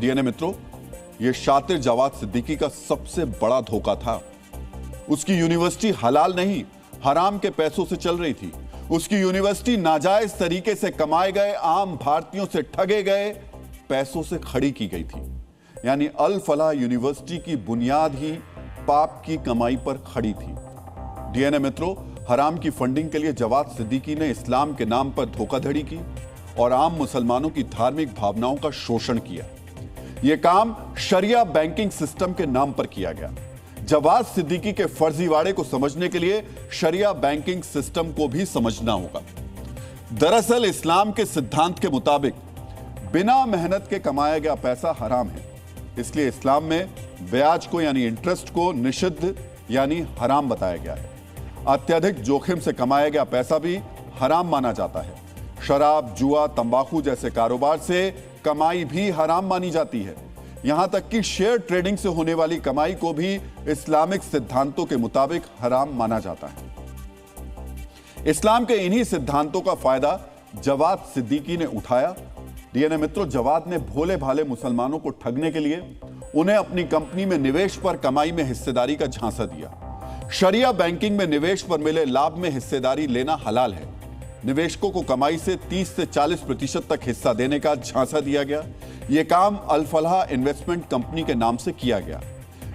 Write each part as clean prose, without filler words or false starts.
DNA मित्रों, यह शातिर जवाद सिद्दीकी का सबसे बड़ा धोखा था। उसकी यूनिवर्सिटी हलाल नहीं, हराम के पैसों से चल रही थी। उसकी यूनिवर्सिटी नाजायज तरीके से कमाए गए, आम भारतीयों से ठगे गए पैसों से खड़ी की गई थी। यानी अल फलाह यूनिवर्सिटी की बुनियाद ही पाप की कमाई पर खड़ी थी। डीएनए मित्रों, हराम की फंडिंग के लिए जवाद सिद्दीकी ने इस्लाम के नाम पर धोखाधड़ी की और आम मुसलमानों की धार्मिक भावनाओं का शोषण किया। यह काम शरिया बैंकिंग सिस्टम के नाम पर किया गया। जवाद सिद्दीकी के फर्जीवाड़े को समझने के लिए शरिया बैंकिंग सिस्टम को भी समझना होगा। दरअसल इस्लाम के सिद्धांत के मुताबिक बिना मेहनत के कमाया गया पैसा हराम है। इसलिए इस्लाम में ब्याज को यानी इंटरेस्ट को निषिद्ध यानी हराम बताया गया है। अत्यधिक जोखिम से कमाया गया पैसा भी हराम माना जाता है। शराब, जुआ, तंबाकू जैसे कारोबार से कमाई भी हराम मानी जाती है। यहां तक कि शेयर ट्रेडिंग से होने वाली कमाई को भी इस्लामिक सिद्धांतों के मुताबिक हराम माना जाता है। इस्लाम के इन्हीं सिद्धांतों का फायदा जवाद सिद्दीकी ने उठाया। डीएनए मित्रों, जवाद ने भोले भाले मुसलमानों को ठगने के लिए उन्हें अपनी कंपनी में निवेश पर कमाई में हिस्सेदारी का झांसा दिया। शरिया बैंकिंग में निवेश पर मिले लाभ में हिस्सेदारी लेना हलाल है। निवेशकों को कमाई से 30 से 40% तक हिस्सा देने का झांसा दिया गया। यह काम अल फलाह इन्वेस्टमेंट कंपनी के नाम से किया गया।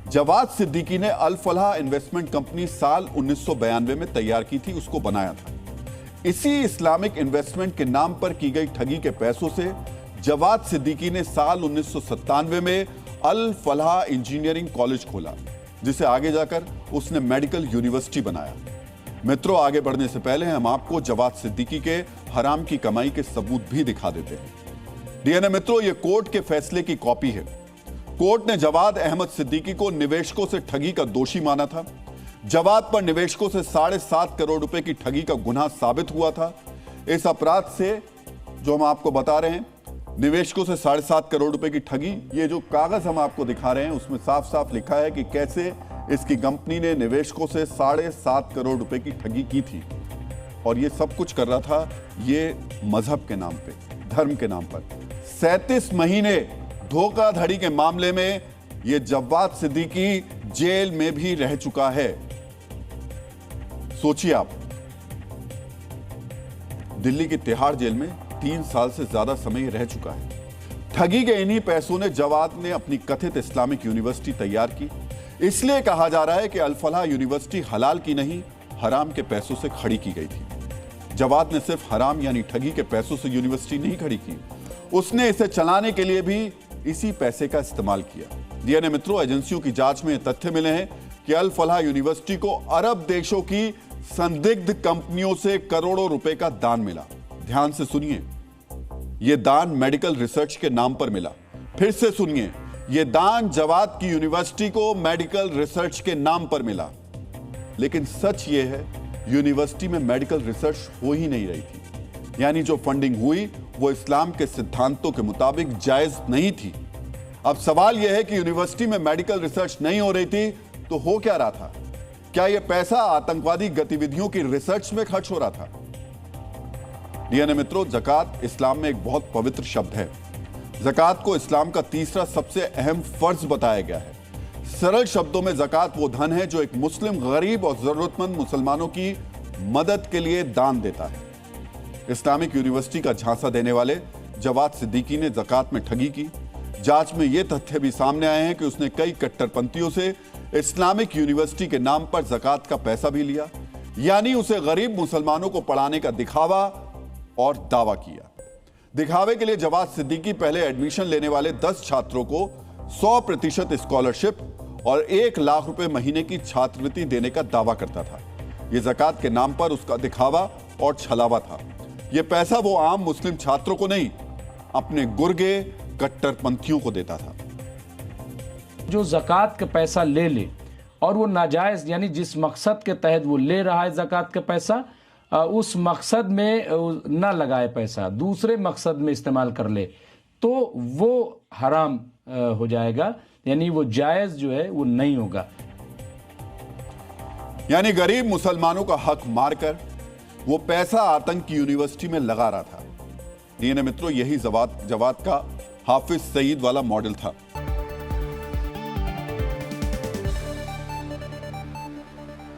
जवाद सिद्दीकी ने अल फलाह इन्वेस्टमेंट कंपनी साल 1992 में तैयार की थी, उसको बनाया था। इसी इस्लामिक इन्वेस्टमेंट के नाम पर की गई ठगी के पैसों से जवाद सिद्दीकी ने साल 1997 में अल फलाह इंजीनियरिंग कॉलेज खोला, जिसे आगे जाकर उसने मेडिकल यूनिवर्सिटी बनाया। मित्रों, आगे बढ़ने से पहले हम आपको जवाद सिद्दीकी के हराम की कमाई के सबूत भी दिखा देते हैं। डीएनए मित्रों, यह कोर्ट के फैसले की कॉपी है। कोर्ट ने जवाद अहमद सिद्दीकी को निवेशकों से ठगी का दोषी माना था। जवाद पर निवेशकों से 7.5 करोड़ रुपए की ठगी का गुनाह साबित हुआ था। इस अपराध से जो हम आपको बता रहे हैं, निवेशकों से 7.5 करोड़ रुपए की ठगी, ये जो कागज हम आपको दिखा रहे हैं उसमें साफ साफ लिखा है कि कैसे इसकी कंपनी ने निवेशकों से 7.5 करोड़ रुपए की ठगी की थी। और ये सब कुछ कर रहा था ये मजहब के नाम पे, धर्म के नाम पर। 37 महीने धोखाधड़ी के मामले में ये जवाद सिद्दीकी जेल में भी रह चुका है। सोचिए आप, दिल्ली की तिहाड़ जेल में 3 साल से ज्यादा समय रह चुका है। ठगी के इन्हीं पैसों ने जवाद ने अपनी कथित इस्लामिक यूनिवर्सिटी तैयार की। इसलिए कहा जा रहा है कि अल फलाह यूनिवर्सिटी हलाल की नहीं, हराम के पैसों से खड़ी की गई थी। जवाद ने सिर्फ हराम यानी ठगी के पैसों से यूनिवर्सिटी नहीं खड़ी की, उसने इसे चलाने के लिए भी इसी पैसे का इस्तेमाल किया। डीएनए मित्रों, एजेंसियों की जांच में तथ्य मिले हैं कि अल फलाह यूनिवर्सिटी को अरब देशों की संदिग्ध कंपनियों से करोड़ों रुपए का दान मिला। ध्यान से सुनिए, यह दान मेडिकल रिसर्च के नाम पर मिला। फिर से सुनिए, यह दान जवाद की यूनिवर्सिटी को मेडिकल रिसर्च के नाम पर मिला। लेकिन सच यह है, यूनिवर्सिटी में मेडिकल रिसर्च हो ही नहीं रही थी। यानी जो फंडिंग हुई वो इस्लाम के सिद्धांतों के मुताबिक जायज नहीं थी। अब सवाल यह है कि यूनिवर्सिटी में मेडिकल रिसर्च नहीं हो रही थी तो हो क्या रहा था? क्या यह पैसा आतंकवादी गतिविधियों की रिसर्च में खर्च हो रहा था? डीएनए मित्रों, ज़कात इस्लाम में एक बहुत पवित्र शब्द है। ज़कात को इस्लाम का तीसरा सबसे अहम फर्ज बताया गया है। सरल शब्दों में ज़कात वो धन है जो एक मुस्लिम गरीब और जरूरतमंद मुसलमानों की मदद के लिए दान देता है। इस्लामिक यूनिवर्सिटी का झांसा देने वाले जवाद सिद्दीकी ने ज़कात में ठगी की। जांच में यह तथ्य भी सामने आए हैं कि उसने कई कट्टरपंथियों से इस्लामिक यूनिवर्सिटी के नाम पर ज़कात का पैसा भी लिया। यानी उसे गरीब मुसलमानों को पढ़ाने का दिखावा और दावा किया। दिखावे के लिए जवाद सिद्दीकी पहले एडमिशन लेने वाले 10 छात्रों को 100% स्कॉलरशिप और 1 लाख रुपए महीने की छात्रवृत्ति देने का दावा करता था। यह ज़कात के नाम पर उसका दिखावा और छलावा था। यह पैसा वो आम मुस्लिम छात्रों को नहीं, अपने गुर्गे कट्टरपंथियों को देता था। जो ज़कात का पैसा ले और वो नाजायज यानी जिस मकसद के तहत वो ले रहा है ज़कात का पैसा, उस मकसद में ना लगाए पैसा, दूसरे मकसद में इस्तेमाल कर ले, तो वो हराम हो जाएगा। यानी वो जायज़ जो है वो नहीं होगा। यानी गरीब मुसलमानों का हक मारकर वो पैसा आतंक की यूनिवर्सिटी में लगा रहा था। डीएनए मित्रों, यही जवाद का हाफिज सईद वाला मॉडल था।